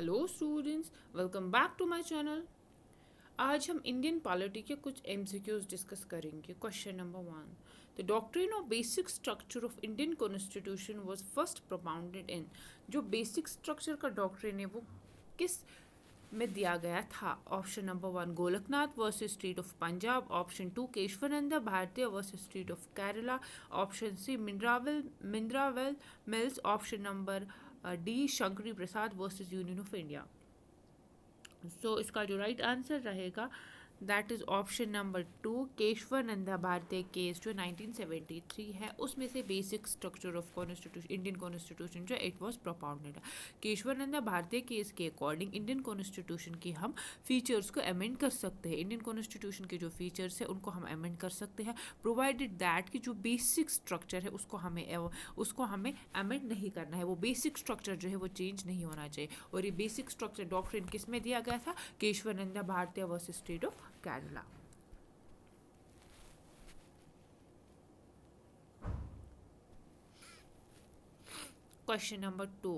Hello students, welcome back to my channel. आज हम Indian polity के कुछ एमसीक्यूज डिस्कस करेंगे। Question number 1, the doctrine of basic structure of Indian constitution was first propounded in. जो basic structure का doctrine है वो किस में दिया गया था? Option number 1 Golaknath versus state of Punjab, option 2 Kesavananda Bharati versus state of Kerala, option C Minerva mills, option number D Shankari Prasad versus Union of India. So इसका जो राइट आंसर रहेगा that is option number 2 Kesavananda Bharati case जो 1973 है, उसमें से basic structure of constitution Indian constitution जो it was propounded. Kesavananda Bharati case के according Indian constitution की हम फीचर्स को अमेंड कर सकते हैं। इंडियन कॉन्स्टिट्यूशन के जो फीचर्स है उनको हम अमेंड कर सकते हैं, प्रोवाइडेड दैट कि जो बेसिक स्ट्रक्चर है उसको हमें अमेंड नहीं करना है। वो बेसिक स्ट्रक्चर जो है वो चेंज नहीं होना चाहिए। और ये बेसिक स्ट्रक्चर डॉक्ट्रिन किस में दिया गया था? केशवानंदा भारतीय versus state of Kerala. Question number 2,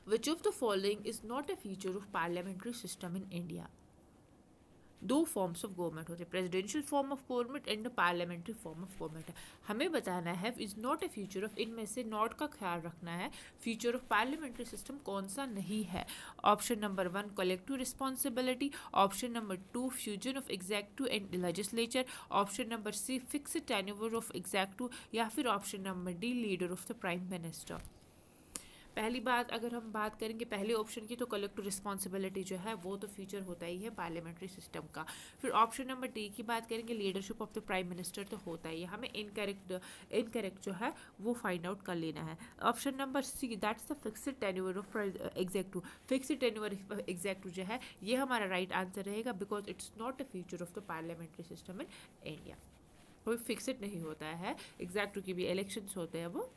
which of the following is not a feature of parliamentary system in India? दो फॉर्म्स ऑफ गवर्नमेंट होते हैं, presidential form of government and parliamentary form of government. हमें बताना है is not a future of, इनमें से not का ख्याल रखना है। फ्यूचर ऑफ पार्लियामेंट्री सिस्टम कौन सा नहीं है? Option number 1 collective responsibility, option number 2 fusion of executive and legislature, option number C fixed tenure of executive, या फिर option number D leader of the prime minister. पहली बात अगर हम बात करेंगे पहले ऑप्शन की, तो कलेक्टिव रिस्पॉन्सिबिलिटी जो है वो तो फीचर होता ही है पार्लियामेंट्री सिस्टम का। फिर ऑप्शन नंबर डी की बात करेंगे, leadership of the prime minister तो होता ही है। हमें इनकरेक्ट जो है वो फाइंड आउट कर लेना है। Option number see that's the fixed tenure of executive, fixed tenure executive जो है ये हमारा राइट आंसर रहेगा, because it's not a feature of the parliamentary system in India. कोई फिक्स्ड नहीं होता है, एग्जेक्टिव की भी इलेक्शंस होते हैं वो।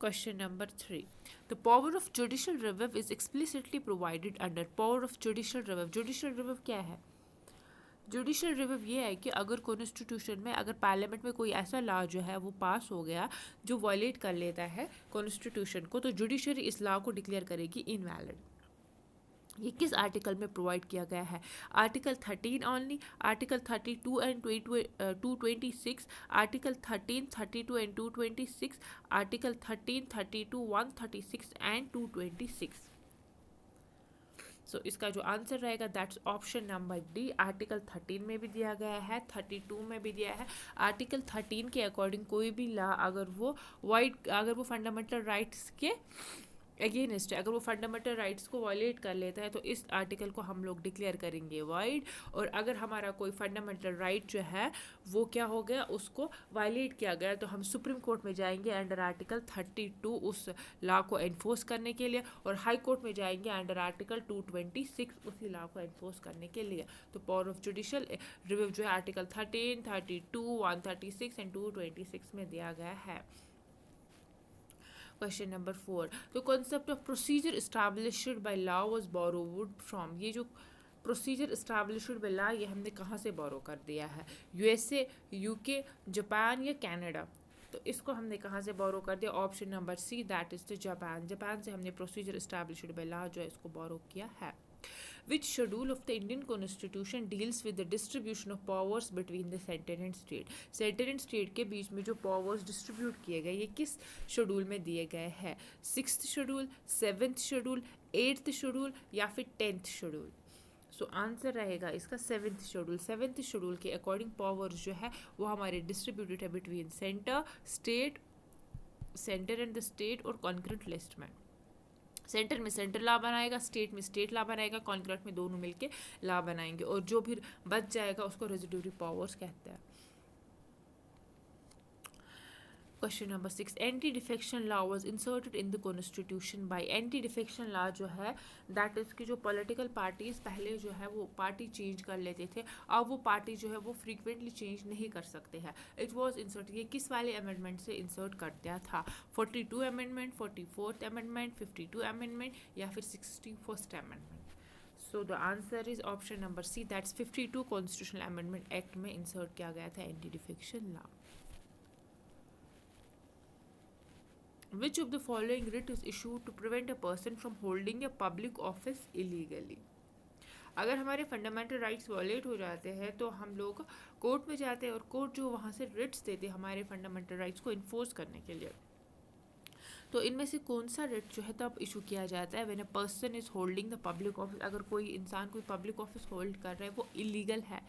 Question number 3. The power of judicial review is explicitly provided under power of judicial review. Judicial review क्या है? जुडिशल रिव्यू ये है कि अगर कॉन्स्टिट्यूशन में, अगर पार्लियामेंट में कोई ऐसा लॉ जो है वो पास हो गया जो वायलेट कर लेता है कॉन्स्टिट्यूशन को, तो जुडिशरी इस लॉ को डिक्लेयर करेगी इनवैलिड। ये किस आर्टिकल में प्रोवाइड किया गया है? Article 13 only, article 32 and 226, article 13, 32 and 226, article 13, 32, 136 and 226। सो इसका जो आंसर रहेगा that's option number D. Article 13 में भी दिया गया है, 32 में भी दिया है। आर्टिकल 13 के अकॉर्डिंग कोई भी लॉ अगर वो फंडामेंटल राइट्स के अगेंस्ट है, अगर वो फंडामेंटल राइट्स को वायलेट कर लेता है, तो इस आर्टिकल को हम लोग डिक्लेयर करेंगे वाइड। और अगर हमारा कोई फंडामेंटल राइट जो है वो क्या हो गया, उसको वायलेट किया गया, तो हम सुप्रीम कोर्ट में जाएंगे अंडर आर्टिकल 32 उस लॉ को एनफोर्स करने के लिए, और हाई कोर्ट में जाएंगे अंडर आर्टिकल 226 उसी लॉ को एनफोर्स करने के लिए। तो पावर ऑफ जुडिशियल रिव्यू जो है आर्टिकल 13, 32, 136 एंड 226 में दिया गया है। Question number 4, the concept of procedure established by law was borrowed from. ये जो प्रोसीजर एस्टैब्लिश्ड बाय लॉ ये हमने कहाँ से बोरो कर दिया है? यूएसए, यूके, जापान या कनाडा? तो इसको हमने कहाँ से बोरो कर दिया? Option number see that is the Japan. Japan से हमने प्रोसीजर एस्टैब्लिश्ड बाय लॉ जो है इसको बोरो किया है। Which schedule of the Indian Constitution deals with the distribution of powers between the center and state? Centre and state के बीच में जो पावर्स डिस्ट्रीब्यूट किए गए ये किस शेड्यूल में दिए गए हैं? 6th schedule, 7th schedule, 8th schedule या फिर 10th शेड्यूल? सो आंसर रहेगा इसका 7th शेड्यूल। 7th शेड्यूल के अकॉर्डिंग पावर्स जो है वो हमारे डिस्ट्रीब्यूटेड है between centre and the state और कॉन्करेंट लिस्ट में। सेंटर में सेंटर लॉ बनाएगा, स्टेट में स्टेट लॉ बनाएगा, कॉन्करेंट में दोनों मिलके लॉ बनाएंगे, और जो भी बच जाएगा उसको रेजिड्यूरी पावर्स कहते हैं। Question number 6, anti defection law was inserted in the constitution bye. Anti defection law जो है दैट इज की जो पॉलिटिकल पार्टीज पहले जो है वो पार्टी चेंज कर लेते थे, अब वो पार्टी जो है वो फ्रीक्वेंटली चेंज नहीं कर सकते हैं। इट वाज इंसर्ट, ये किस वाले अमेंडमेंट से इंसर्ट कर दिया था? 42 अमेंडमेंट, 44th अमेंडमेंट, 52 अमेंडमेंट या फिर 61st amendment? So the answer is option number see that's 52 constitutional amendment act में इंसर्ट किया गया था anti defection law. Which of the following writ is issued to prevent a person from holding a public office illegally? अगर हमारे fundamental rights wallet हो जाते हैं तो हम लोग कोर्ट में जाते हैं और कोर्ट जो वहाँ से रिट्स देते हैं हमारे फंडामेंटल राइट्स को इन्फोर्स करने के लिए। तो इनमें से कौन सा रिट जो है तब इशू किया जाता है when a person is holding the public office, अगर कोई इंसान कोई पब्लिक ऑफिस होल्ड कर रहा है वो इलीगल है।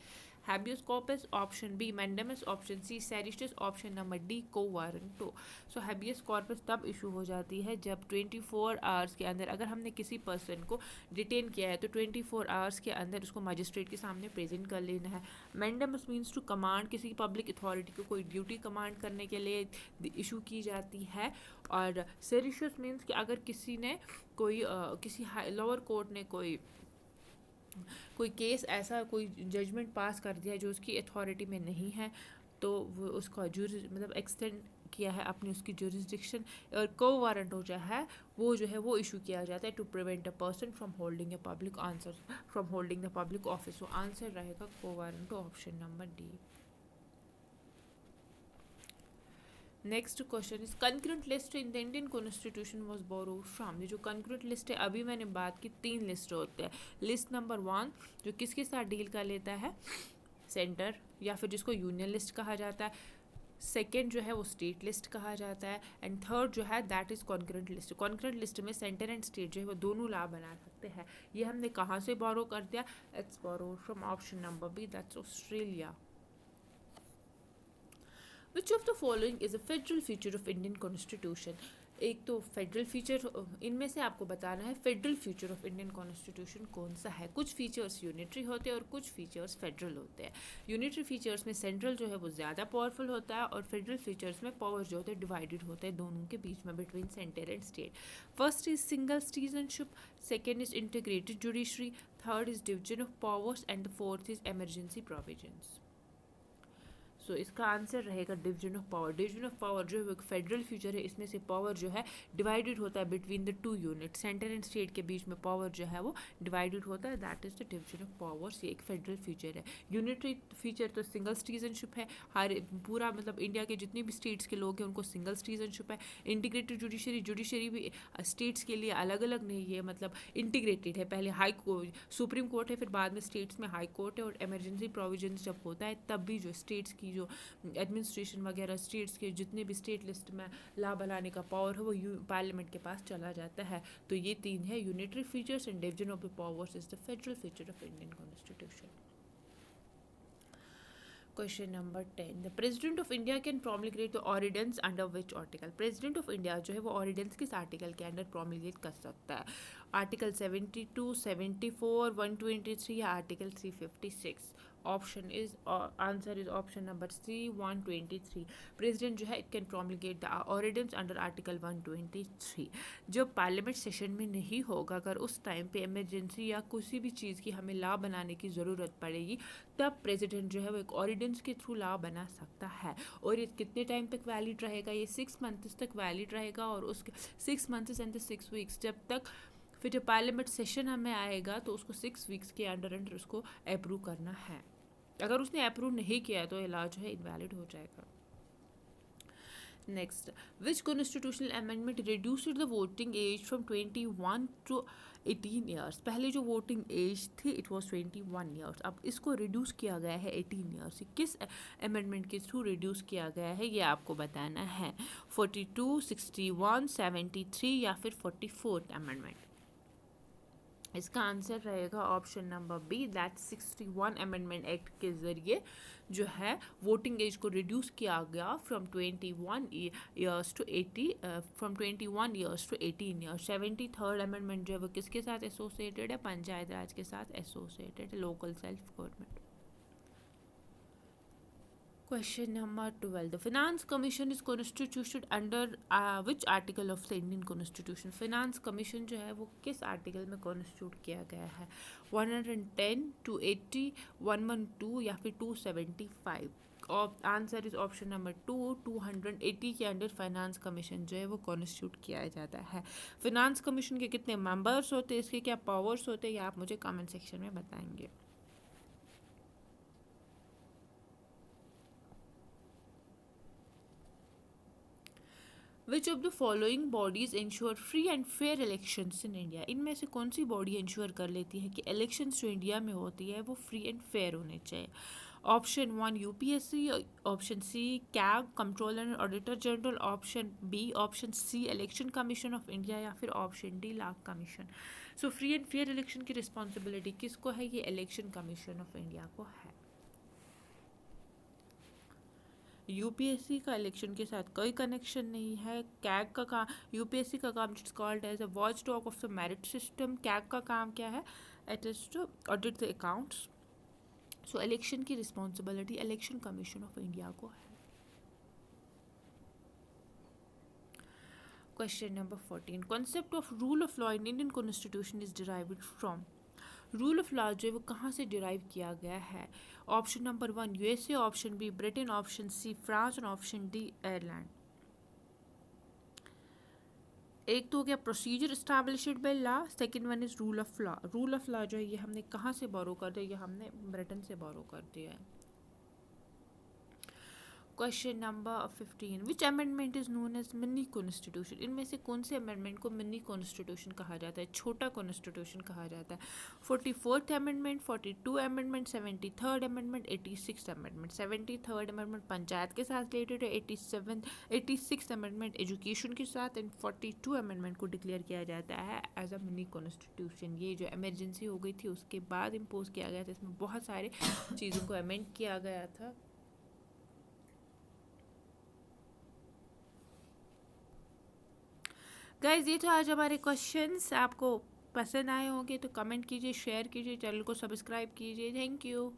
Habeas corpus option B, mandamus option C, certiorari option number D, quo warranto so habeas तब इशू हो जाती है जब 24 आवर्स के अंदर अगर हमने किसी पर्सन को डिटेन किया है तो 24 आवर्स के अंदर उसको मजिस्ट्रेट के सामने प्रेजेंट कर लेना है। मैंडेमस मीन्स टू कमांड, किसी पब्लिक अथॉरिटी को कोई ड्यूटी कमांड करने के लिए इशू की जाती है। और सेरिशियस मीन्स कि अगर किसी ने कोई किसी लोअर कोर्ट ने कोई केस ऐसा कोई जजमेंट पास कर दिया जो उसकी अथॉरिटी में नहीं है तो वो उसका मतलब एक्सटेंड किया है अपनी उसकी जुरिस्डिक्शन। और को वारंट हो जो है वो इशू किया जाता है to prevent a person from holding a public answer from holding the public office. तो आंसर रहेगा quo warranto option number D. Next question is concurrent list in the Indian constitution was borrowed from. ये जो concurrent list है अभी मैंने बात की 3 list होते हैं। लिस्ट नंबर 1 जो किसके साथ डील कर लेता है, सेंटर या फिर जिसको यूनियन लिस्ट कहा जाता है। सेकेंड जो है वो स्टेट लिस्ट कहा जाता है एंड थर्ड जो है that is concurrent list. Concurrent list में सेंटर एंड स्टेट जो है वो दोनों ला बना सकते हैं। ये हमने कहाँ से बोरो कर दिया, it's borrowed from option number B, that's Australia. Which of the following is a federal feature of Indian Constitution? एक तो फेडरल फीचर, इनमें से आपको बताना है federal feature of Indian constitution कौन सा है। कुछ फीचर्स यूनिटरी होते हैं और कुछ फीचर्स फेडरल होते हैं। यूनिटरी फीचर्स में सेंट्रल जो है वो ज़्यादा पावरफुल होता है और फेडरल फीचर्स में पावर जो होते हैं डिवाइडेड होते हैं दोनों के बीच में between centre and state. First is single citizenship, second is integrated judiciary, third is division of powers and the fourth is emergency provisions. So इसका आंसर रहेगा division of power. Division of power जो है वो एक federal feature है, इसमें से power जो है डिवाइडेड होता है between the 2 unit, centre and state के बीच में पावर जो है वो डिवाइडेड होता है, that is the division of powers. ये एक फेडरल फीचर है। यूनिटरी फीचर तो सिंगल सिटीजनशिप है, हर पूरा मतलब इंडिया के जितने भी स्टेट्स के लोग हैं उनको सिंगल सिटीजनशिप है। इंटीग्रेटेड जुडिशरी, जुडिशरी भी स्टेट्स के लिए अलग अलग नहीं है, मतलब इंटीग्रेटेड है। पहले हाई कोर्ट सुप्रीम कोर्ट है, फिर बाद में स्टेट्स में हाई कोर्ट है। और एमरजेंसी प्रोविजंस जब होता है तब भी जो स्टेट्स की जो एडमिनिस्ट्रेशन वगैरह स्टेट्स के जितने भी स्टेट लिस्ट में ला बनाने का पावर है वो पार्लियामेंट के पास चला जाता है। तो ये 3 है, unitary features and division of the powers is the federal feature of Indian constitution. Question number 10, the president of India can promulgate the ordinance under which article. President of India जो है वो ऑर्डिनेंस किस article के under promulgate कर सकता है, article 72, 74, 123 या article 356। Option is answer is option number C, 123। President जो है it can promulgate the ordinance under article 123। जब पार्लियामेंट सेशन में नहीं होगा, अगर उस टाइम पे इमरजेंसी या किसी भी चीज़ की हमें लॉ बनाने की ज़रूरत पड़ेगी तब प्रेसिडेंट जो है वो एक ऑर्डिनेंस के थ्रू लॉ बना सकता है। और ये कितने टाइम तक वैलिड रहेगा, ये 6 मंथ्स तक वैलिड रहेगा। और उसके 6 मंथ्स एंड 6 वीक्स जब तक फिर जब पार्लियामेंट सेशन हमें आएगा तो उसको 6 वीक्स के अंडर उसको अप्रूव करना है। अगर उसने अप्रूव नहीं किया तो ये लॉ जो है इनवैलिड हो जाएगा। Next, which constitutional amendment reduced the voting age from 21 to 18 years. पहले जो वोटिंग एज थी इट वाज 21 ईयर्स, अब इसको रिड्यूस किया गया है 18 ईयर्स। किस अमेंडमेंट के थ्रू रिड्यूस किया गया है ये आपको बताना है, 42, 61, 73 या फिर 44th अमेंडमेंट। इसका आंसर रहेगा option number B, that 61 amendment act के ज़रिए जो है वोटिंग एज को रिड्यूस किया गया from 21 years to 80, from 21 years to 18 years. 73rd amendment जो है वो किसके साथ एसोसिएटेड है, पंचायत राज के साथ एसोसिएटेड है, local self government. Question number 12. The Finance Commission is constituted under which article of the Indian Constitution? Finance Commission जो है वो किस आर्टिकल में कॉन्स्टिट्यूट किया गया है, 110, 280, 112 या फिर 275? और आंसर इज ऑप्शन नंबर 2, 280 के अंडर फाइनेंस कमीशन जो है वो कॉन्स्टिट्यूट किया जाता है। फिनांस कमीशन के कितने मेंबर्स होते हैं, इसके क्या पावर्स होते हैं, ये आप मुझे कमेंट सेक्शन में बताएंगे। Which of the following bodies ensure free and fair elections in India? इनमें से कौन सी बॉडी इंश्योर कर लेती है कि इलेक्शंस जो इंडिया में होती है वो फ्री एंड फेयर होने चाहिए? Option 1 UPSC, option C CAG controller and auditor general, option B option C election commission of India, या फिर option D law commission. So free and fair election की रिस्पॉन्सिबिलिटी किसको है? ये इलेक्शन कमीशन ऑफ इंडिया को है। UPSC का election के साथ कोई कनेक्शन नहीं है। कैग का काम, यूपीएससी का काम it's called as a watch dog of the merit system. CAG का काम क्या है? It is to audit the accounts. So election की responsibility election commission of India को है। Question number 14, concept of rule of law in Indian constitution is derived from? Rule of law जो है वो कहाँ से डिराइव किया गया है? Option number 1 USA, option B Britain, option सी फ्रांस और ऑप्शन डी आयरलैंड। एक तो हो गया procedure established by law, second one is rule of law. Rule of law जो है ये हमने कहाँ से बोरो कर दिया? ये हमने ब्रिटेन से बोरो कर दिया है। Question number 15, which amendment is known as mini constitution? इनमें से कौन से अमेंडमेंट को मिनी कॉन्स्टिट्यूशन कहा जाता है, छोटा कॉन्स्टिट्यूशन कहा जाता है? 44th amendment, 42 amendment, 73rd amendment, 86th amendment. 73rd amendment panchayat के साथ रिलेटेड है, 86th अमेंडमेंट एजुकेशन के साथ, एंड 42 अमेंडमेंट को डिक्लेयर किया जाता है एज अ मिनी कॉन्स्टिट्यूशन। ये जो एमरजेंसी हो गई थी उसके बाद इम्पोज किया गया था, इसमें बहुत सारे चीज़ों को अमेंड किया गया था। गाइज ये तो आज हमारे क्वेश्चंस, आपको पसंद आए होंगे तो कमेंट कीजिए, शेयर कीजिए, चैनल को सब्सक्राइब कीजिए। Thank you.